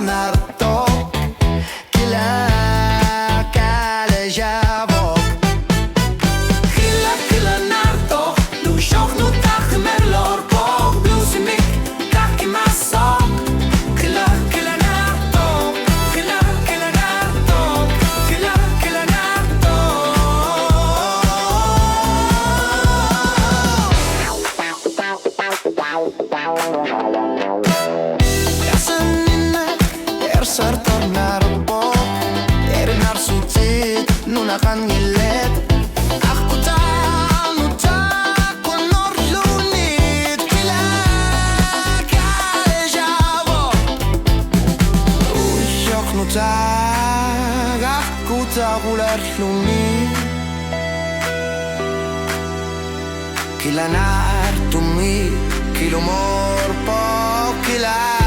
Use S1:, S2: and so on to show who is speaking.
S1: narto Kila kale javok Kila narto Lu shoch nu tach merlor pok Blusimik kaki masok Kila narto Kila narto Kila narto Ersar tornar po Erinar sucit Nuna kan ngilet Aku tak Konor lunit Kila kale javo Usyok nu tak Aku tak ular lunit Kila nartumi Kilumor po Kila